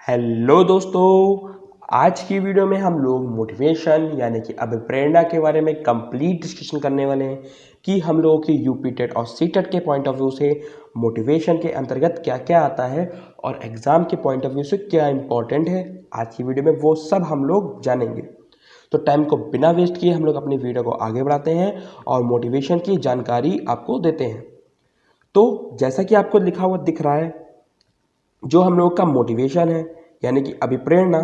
Hello दोस्तों, आज की वीडियो में हम लोग मोटिवेशन यानी कि अभिप्रेरणा के बारे में कंप्लीट डिस्कशन करने वाले हैं कि हम लोगों की यूपी टेट और सी टेट के पॉइंट ऑफ व्यू से मोटिवेशन के अंतर्गत क्या क्या आता है और एग्ज़ाम के पॉइंट ऑफ व्यू से क्या इंपॉर्टेंट है। आज की वीडियो में वो सब हम लोग जानेंगे। तो टाइम को बिना वेस्ट किए हम लोग अपनी वीडियो को आगे बढ़ाते हैं और मोटिवेशन की जानकारी आपको देते हैं। तो जैसा कि आपको लिखा हुआ दिख रहा है, जो हम लोगों का मोटिवेशन है यानी कि अभिप्रेरणा,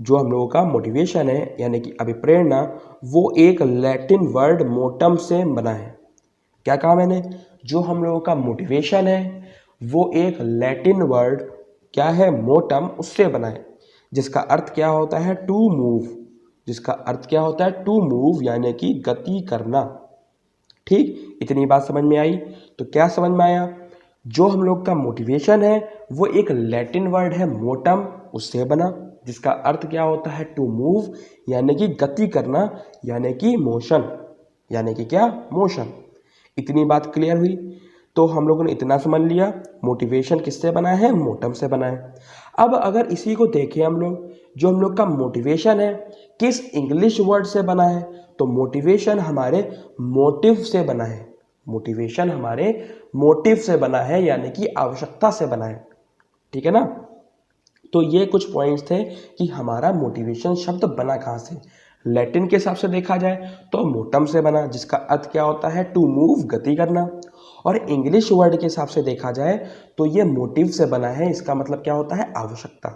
जो हम लोगों का मोटिवेशन है यानी कि अभिप्रेरणा, वो एक लैटिन वर्ड मोटम से बना है। क्या कहा मैंने? जो हम लोगों का मोटिवेशन है वो एक लैटिन वर्ड क्या है, मोटम, उससे बना है, जिसका अर्थ क्या होता है, टू मूव। जिसका अर्थ क्या होता है, टू मूव यानी कि गति करना। ठीक, इतनी बात समझ में आई? तो क्या समझ में आया? जो हम लोग का मोटिवेशन है वो एक लैटिन वर्ड है मोटम, उससे बना, जिसका अर्थ क्या होता है, टू मूव यानी कि गति करना, यानी कि मोशन, यानी कि क्या, मोशन। इतनी बात क्लियर हुई? तो हम लोगों ने इतना समझ लिया मोटिवेशन किससे बना है, मोटम से बना है। अब अगर इसी को देखें हम लोग, जो हम लोग का मोटिवेशन है किस इंग्लिश वर्ड से बना है, तो मोटिवेशन हमारे मोटिव से बना है। मोटिवेशन हमारे मोटिव से बना है यानी कि आवश्यकता से बना है। ठीक है ना? तो ये कुछ पॉइंट्स थे कि हमारा मोटिवेशन शब्द बना कहाँ से। लैटिन के हिसाब से देखा जाए तो मोटम से बना, जिसका अर्थ क्या होता है, टू मूव, गति करना। और इंग्लिश वर्ड के हिसाब से देखा जाए तो ये मोटिव से बना है, इसका मतलब क्या होता है, आवश्यकता।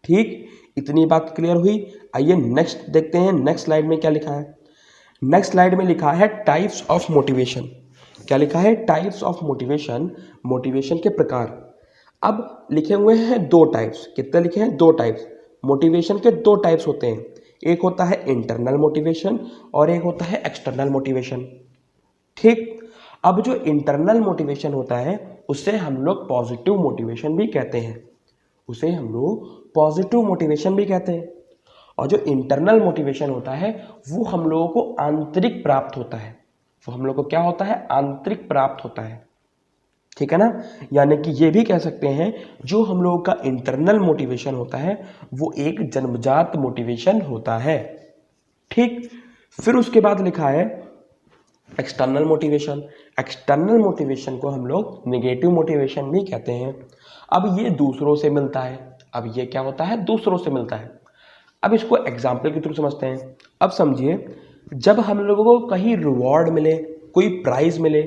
ठीक, इतनी बात क्लियर हुई? आइए नेक्स्ट देखते हैं, नेक्स्ट स्लाइड में क्या लिखा है। नेक्स्ट स्लाइड में लिखा है टाइप्स ऑफ मोटिवेशन। क्या लिखा है? टाइप्स ऑफ मोटिवेशन, मोटिवेशन के प्रकार। अब लिखे हुए हैं दो टाइप्स। कितने लिखे हैं? दो टाइप्स। मोटिवेशन के दो टाइप्स होते हैं, एक होता है इंटरनल मोटिवेशन और एक होता है एक्सटर्नल मोटिवेशन। ठीक, अब जो इंटरनल मोटिवेशन होता है उससे हम लोग पॉजिटिव मोटिवेशन भी कहते हैं, उसे हम लोग पॉजिटिव मोटिवेशन भी कहते हैं। और जो इंटरनल मोटिवेशन होता है वो हम लोगों को आंतरिक प्राप्त होता है, वो हम लोग को क्या होता है, आंतरिक प्राप्त होता है। ठीक है ना? यानी कि ये भी कह सकते हैं जो हम लोगों का इंटरनल मोटिवेशन होता है वो एक जन्मजात मोटिवेशन होता है। ठीक, फिर उसके बाद लिखा है एक्सटर्नल मोटिवेशन। एक्सटर्नल मोटिवेशन को हम लोग नेगेटिव मोटिवेशन भी कहते हैं। अब ये दूसरों से मिलता है, अब ये क्या होता है, दूसरों से मिलता है। अब इसको एग्जाम्पल के थ्रू समझते हैं। अब समझिए, जब हम लोगों को कहीं रिवॉर्ड मिले, कोई प्राइज मिले,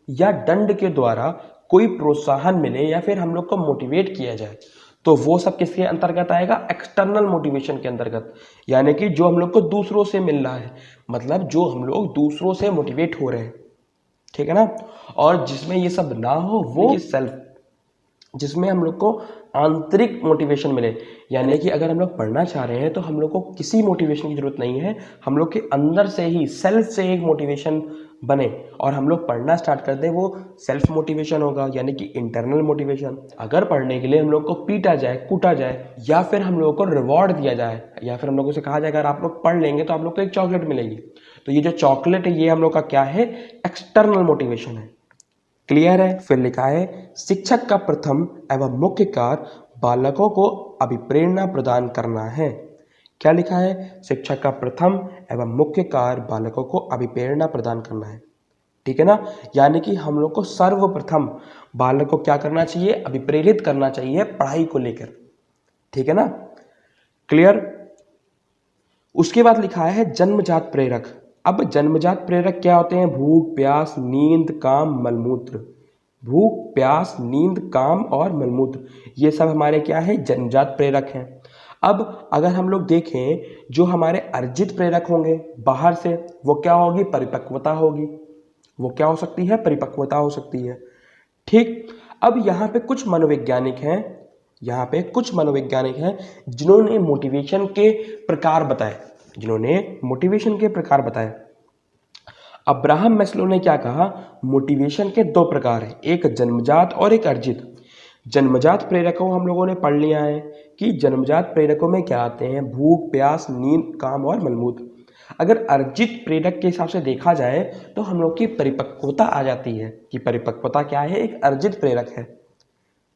या दंड के द्वारा कोई प्रोत्साहन मिले, या फिर हम लोग को मोटिवेट किया जाए, तो वो सब किसके अंतर्गत आएगा, एक्सटर्नल मोटिवेशन के अंतर्गत। यानी कि जो हम लोग को दूसरों से मिल रहा है, मतलब जो हम लोग दूसरों से मोटिवेट हो रहे हैं। ठीक है ना? और जिसमें ये सब ना हो वो सेल्फ, जिसमें हम लोग को आंतरिक मोटिवेशन मिले। यानी कि अगर हम लोग पढ़ना चाह रहे हैं तो हम लोग को किसी मोटिवेशन की जरूरत नहीं है, हम लोग के अंदर से ही सेल्फ से एक मोटिवेशन बने और हम लोग पढ़ना स्टार्ट कर दें, वो सेल्फ मोटिवेशन होगा, यानी कि इंटरनल मोटिवेशन। अगर पढ़ने के लिए हम लोग को पीटा जाए, कूटा जाए, या फिर हम लोगों को रिवॉर्ड दिया जाए, या फिर हम लोगों से कहा जाए अगर आप लोग पढ़ लेंगे तो आप लोग को एक चॉकलेट मिलेगी, तो ये जो चॉकलेट है ये हम लोग का क्या है, एक्सटर्नल मोटिवेशन है। क्लियर है? फिर लिखा है शिक्षक का प्रथम एवं मुख्य कार्य बालकों को अभिप्रेरणा प्रदान करना है। क्या लिखा है? शिक्षक का प्रथम एवं मुख्य कार्य बालकों को अभिप्रेरणा प्रदान करना है। ठीक है ना? यानी कि हम लोग को सर्वप्रथम बालक को क्या करना चाहिए, अभिप्रेरित करना चाहिए पढ़ाई को लेकर। ठीक है ना? क्लियर? उसके बाद लिखा है जन्मजात प्रेरक। अब जन्मजात प्रेरक क्या होते हैं? भूख, प्यास, नींद, काम, मलमूत्र। भूख, प्यास, नींद, काम और मलमूत्र, ये सब हमारे क्या है, जन्मजात प्रेरक हैं। अब अगर हम लोग देखें, जो हमारे अर्जित प्रेरक होंगे बाहर से, वो क्या होगी, परिपक्वता होगी। वो क्या हो सकती है, परिपक्वता हो सकती है। ठीक, अब यहाँ पे कुछ मनोवैज्ञानिक हैं, यहाँ पे कुछ मनोवैज्ञानिक हैं जिन्होंने मोटिवेशन के प्रकार बताए, जिन्होंने मोटिवेशन के प्रकार बताए। अब्राहम मैस्लो ने क्या कहा, मोटिवेशन के दो प्रकार हैं, एक जन्मजात और एक अर्जित। जन्मजात प्रेरकों हम लोगों ने पढ़ लिया है कि जन्मजात प्रेरकों में क्या आते हैं, भूख, प्यास, नींद, काम और मलमूत्र। अगर अर्जित प्रेरक के हिसाब से देखा जाए तो हम लोग की परिपक्वता आ जाती है कि परिपक्वता क्या है, एक अर्जित प्रेरक है।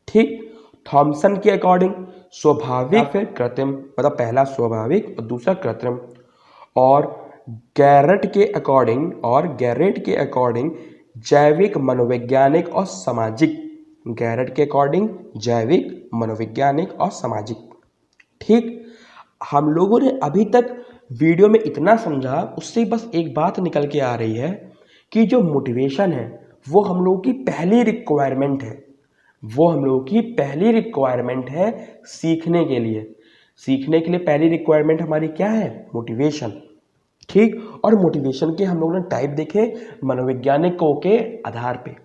ठीक, थॉमसन के अकॉर्डिंग स्वाभाविक फिर कृत्रिम, मतलब पहला स्वाभाविक और दूसरा कृत्रिम। और गैरेट के अकॉर्डिंग जैविक, मनोवैज्ञानिक और सामाजिक। गैरेट के अकॉर्डिंग जैविक, मनोवैज्ञानिक और सामाजिक। ठीक, हम लोगों ने अभी तक वीडियो में इतना समझा, उससे बस एक बात निकल के आ रही है कि जो मोटिवेशन है वो हम लोगों की पहली रिक्वायरमेंट है। वो हम लोगों की पहली रिक्वायरमेंट है सीखने के लिए। सीखने के लिए पहली रिक्वायरमेंट हमारी क्या है? मोटिवेशन। ठीक, और मोटिवेशन के हम लोगों ने टाइप देखे मनोवैज्ञानिकों के आधार पे।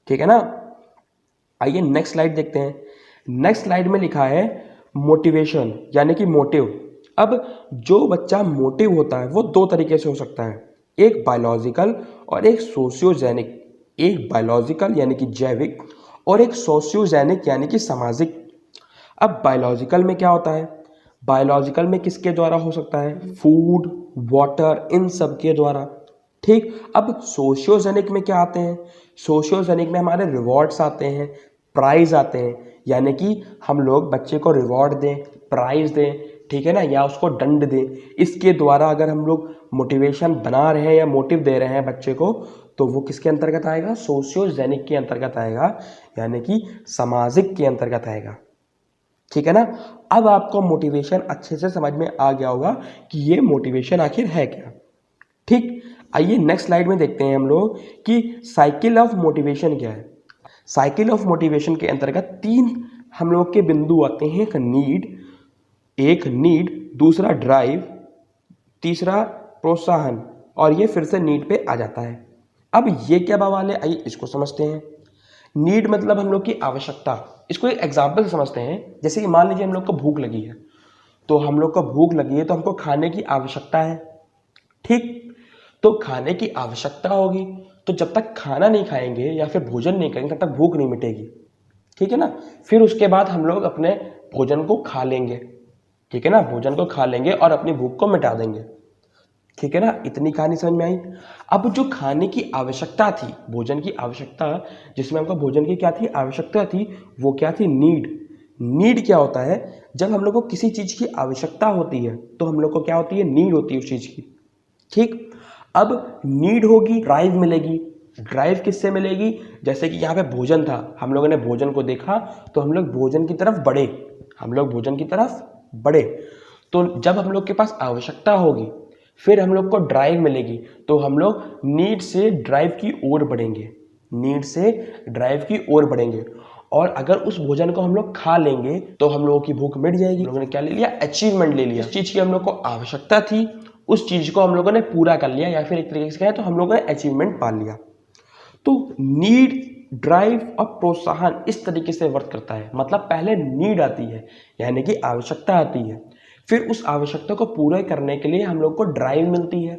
ठीक है ना। आइए नेक्स्ट स्लाइड देखते हैं। नेक्स्ट स्लाइड में लिखा है मोटिवेशन यानी कि मोटिव। अब जो बच्चा मोटिव होता है वो दो तरीके से हो सकता है, एक बायोलॉजिकल और एक सोशियोजेनिक। एक बायोलॉजिकल यानी कि जैविक और एक सोशियोजेनिक यानी कि सामाजिक। अब बायोलॉजिकल में क्या होता है? बायोलॉजिकल में किसके द्वारा हो सकता है? फूड, वाटर, इन सब के द्वारा। ठीक, अब सोशियोजेनिक में क्या आते हैं? सोशियोजेनिक में हमारे रिवॉर्ड्स आते हैं, प्राइज आते हैं, यानी कि हम लोग बच्चे को रिवॉर्ड दें, प्राइज दें, ठीक है ना, या उसको दंड दें। इसके द्वारा अगर हम लोग मोटिवेशन बना रहे हैं या मोटिव दे रहे हैं बच्चे को, तो वो किसके अंतर्गत आएगा? सोशियोजेनिक के अंतर्गत आएगा, यानी कि सामाजिक के अंतर्गत आएगा। ठीक है ना। अब आपको मोटिवेशन अच्छे से समझ में आ गया होगा कि ये मोटिवेशन आखिर है क्या। ठीक, आइए नेक्स्ट स्लाइड में देखते हैं हम लोग कि साइकिल ऑफ मोटिवेशन क्या है। साइकिल ऑफ मोटिवेशन के अंतर्गत तीन हम लोग के बिंदु आते हैं। एक नीड, दूसरा ड्राइव, तीसरा प्रोत्साहन, और ये फिर से नीड पे आ जाता है। अब ये क्या बवाल है, आइए इसको समझते हैं। नीड मतलब हम लोग की आवश्यकता। इसको एक एग्जाम्पल से समझते हैं। जैसे कि मान लीजिए हम लोग को भूख लगी है, तो हम लोग को भूख लगी है तो हमको खाने की आवश्यकता है। ठीक, तो खाने की आवश्यकता होगी, तो जब तक खाना नहीं खाएंगे या फिर भोजन नहीं करेंगे तब तक भूख नहीं मिटेगी। ठीक है ना। फिर उसके बाद हम लोग अपने भोजन को खा लेंगे। ठीक है ना, भोजन को खा लेंगे और अपनी भूख को मिटा देंगे। ठीक है ना, इतनी कहानी समझ में आई। अब जो खाने की आवश्यकता थी, भोजन की आवश्यकता, जिसमें हमको भोजन की क्या थी? आवश्यकता थी, वो क्या थी? नीड। नीड क्या होता है? जब हम लोग को किसी चीज की आवश्यकता होती है तो हम लोग को क्या होती है? नीड होती है उस चीज की। ठीक, अब नीड होगी, ड्राइव मिलेगी। ड्राइव किससे मिलेगी? जैसे कि यहाँ पे भोजन था, हम लोगों ने भोजन को देखा तो हम लोग भोजन की तरफ बढ़े। हम लोग भोजन की तरफ बढ़े, तो जब हम लोग के पास आवश्यकता होगी फिर हम लोग को ड्राइव मिलेगी, तो हम लोग नीड से ड्राइव की ओर बढ़ेंगे। नीड से ड्राइव की ओर बढ़ेंगे, और अगर उस भोजन को हम लोग खा लेंगे तो हम लोगों की भूख मिट जाएगी। हम लोगों ने क्या ले लिया? अचीवमेंट ले लिया। इस चीज की हम लोग को आवश्यकता थी, उस चीज को हम लोगों ने पूरा कर लिया, या फिर एक तरीके से कहें तो हम लोगों ने अचीवमेंट पा लिया। तो नीड, ड्राइव और प्रोत्साहन इस तरीके से वर्क करता है। मतलब पहले नीड आती है यानी कि आवश्यकता आती है, फिर उस आवश्यकता को पूरा करने के लिए हम लोग को ड्राइव मिलती है।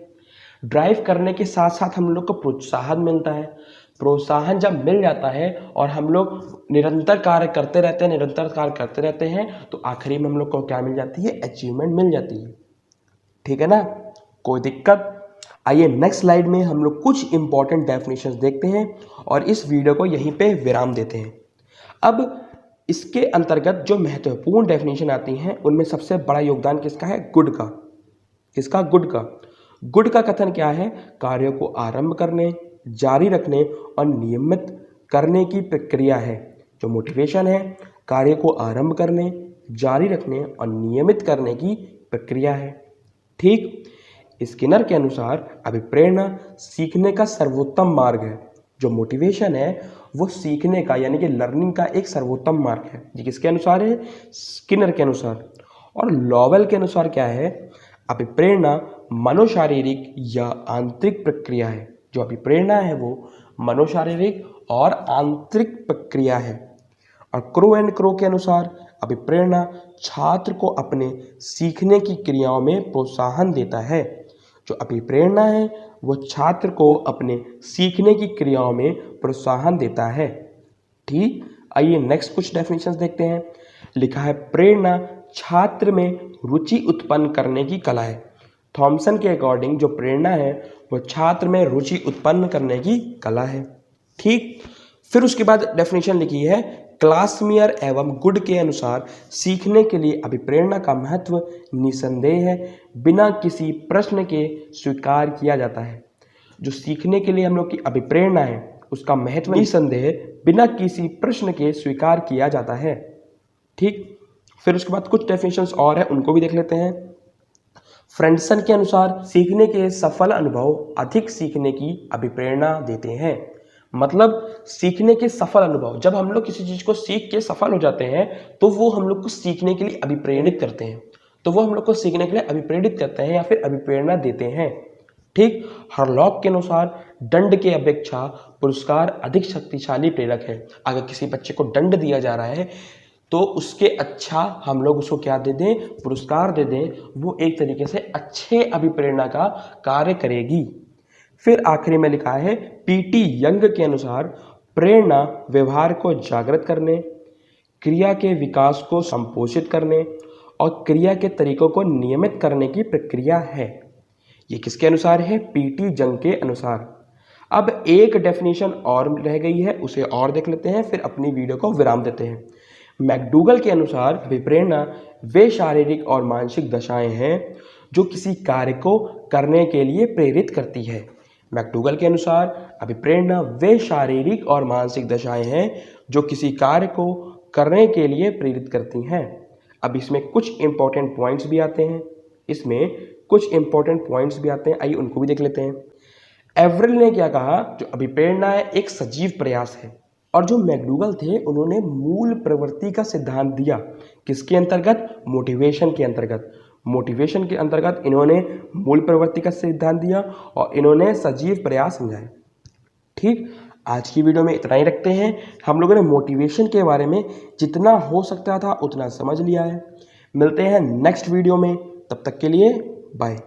ड्राइव करने के साथ साथ हम लोग को प्रोत्साहन मिलता है। प्रोत्साहन जब मिल जाता है और हम लोग निरंतर कार्य करते रहते हैं तो आखिरी में हम लोग को क्या मिल जाती है? अचीवमेंट मिल जाती है। ठीक है ना, कोई दिक्कत? आइए नेक्स्ट स्लाइड में हम लोग कुछ इंपॉर्टेंट डेफिनेशंस देखते हैं और इस वीडियो को यहीं पे विराम देते हैं। अब इसके अंतर्गत जो महत्वपूर्ण डेफिनेशन आती हैं उनमें सबसे बड़ा योगदान किसका है? गुड का। किसका? गुड का। गुड का कथन क्या है? कार्यों को आरंभ करने, जारी रखने और नियमित करने की प्रक्रिया है। जो मोटिवेशन है, कार्य को आरंभ करने, जारी रखने और नियमित करने की प्रक्रिया है। ठीक, स्किनर के अनुसार अभिप्रेरणा सीखने का सर्वोत्तम मार्ग है। जो मोटिवेशन है वो सीखने का यानी कि लर्निंग का एक सर्वोत्तम मार्ग है। ये किसके अनुसार है? स्किनर के अनुसार। और लॉवेल के अनुसार क्या है? अभिप्रेरणा मनोशारीरिक या आंतरिक प्रक्रिया है। जो अभिप्रेरणा है वो मनोशारीरिक और आंतरिक प्रक्रिया है। और क्रो एंड क्रो के अनुसार अभिप्रेरणा छात्र को अपने सीखने की क्रियाओं में प्रोत्साहन देता है। जो अभिप्रेरणा है वो छात्र को अपने सीखने की क्रियाओं में प्रोत्साहन देता है। ठीक, आइए नेक्स्ट कुछ डेफिनेशंस देखते हैं। लिखा है प्रेरणा छात्र में रुचि उत्पन्न करने की कला है। थॉमसन के अकॉर्डिंग जो प्रेरणा है वो छात्र में रुचि उत्पन्न करने की कला है। ठीक, फिर उसके बाद डेफिनेशन लिखी है क्लासमेयर एवं गुड के अनुसार सीखने के लिए अभिप्रेरणा का महत्व निसंदेह है, बिना किसी प्रश्न के स्वीकार किया जाता है। जो सीखने के लिए हम लोग की अभिप्रेरणा है उसका महत्व निसंदेह बिना किसी प्रश्न के स्वीकार किया जाता है। ठीक, फिर उसके बाद कुछ डेफिनेशंस और है, उनको भी देख लेते हैं। फ्रेंडसन के अनुसार सीखने के सफल अनुभव अधिक सीखने की अभिप्रेरणा देते हैं। मतलब सीखने के सफल अनुभव, जब हम लोग किसी चीज़ को सीख के सफल हो जाते हैं तो वो हम लोग को सीखने के लिए अभिप्रेरित करते हैं, तो वो हम लोग को सीखने के लिए अभिप्रेरित करते हैं या फिर अभिप्रेरणा देते हैं। ठीक, हरलॉक के अनुसार दंड के अपेक्षा पुरस्कार अधिक शक्तिशाली प्रेरक है। अगर किसी बच्चे को दंड दिया जा रहा है तो उसके अच्छा हम लोग उसको क्या दे दें, पुरस्कार दे दें, वो एक तरीके से अच्छे अभिप्रेरणा का कार्य करेगी। फिर आखिरी में लिखा है पीटी यंग के अनुसार प्रेरणा व्यवहार को जागृत करने, क्रिया के विकास को संपोषित करने और क्रिया के तरीकों को नियमित करने की प्रक्रिया है। ये किसके अनुसार है? पीटी यंग के अनुसार। अब एक डेफिनेशन और रह गई है, उसे और देख लेते हैं, फिर अपनी वीडियो को विराम देते हैं। मैकडूगल के अनुसार अभिप्रेरणा वे शारीरिक और मानसिक दशाएं हैं जो किसी कार्य को करने के लिए प्रेरित करती है। मैकडूगल के अनुसार अभिप्रेरणा वे शारीरिक और मानसिक दशाएं हैं जो किसी कार्य को करने के लिए प्रेरित करती हैं। अब इसमें कुछ इंपॉर्टेंट पॉइंट्स भी आते हैं, आइए उनको भी देख लेते हैं। एवरेल ने क्या कहा? जो अभिप्रेरणा है एक सजीव प्रयास है, और जो मैकडूगल थे उन्होंने मूल प्रवृत्ति का सिद्धांत दिया। किसके अंतर्गत? मोटिवेशन के अंतर्गत। मोटिवेशन के अंतर्गत इन्होंने मूल प्रवृत्ति का सिद्धांत दिया और इन्होंने सजीव प्रयास समझाया। ठीक, आज की वीडियो में इतना ही रखते हैं। हम लोगों ने मोटिवेशन के बारे में जितना हो सकता था उतना समझ लिया है। मिलते हैं नेक्स्ट वीडियो में, तब तक के लिए बाय।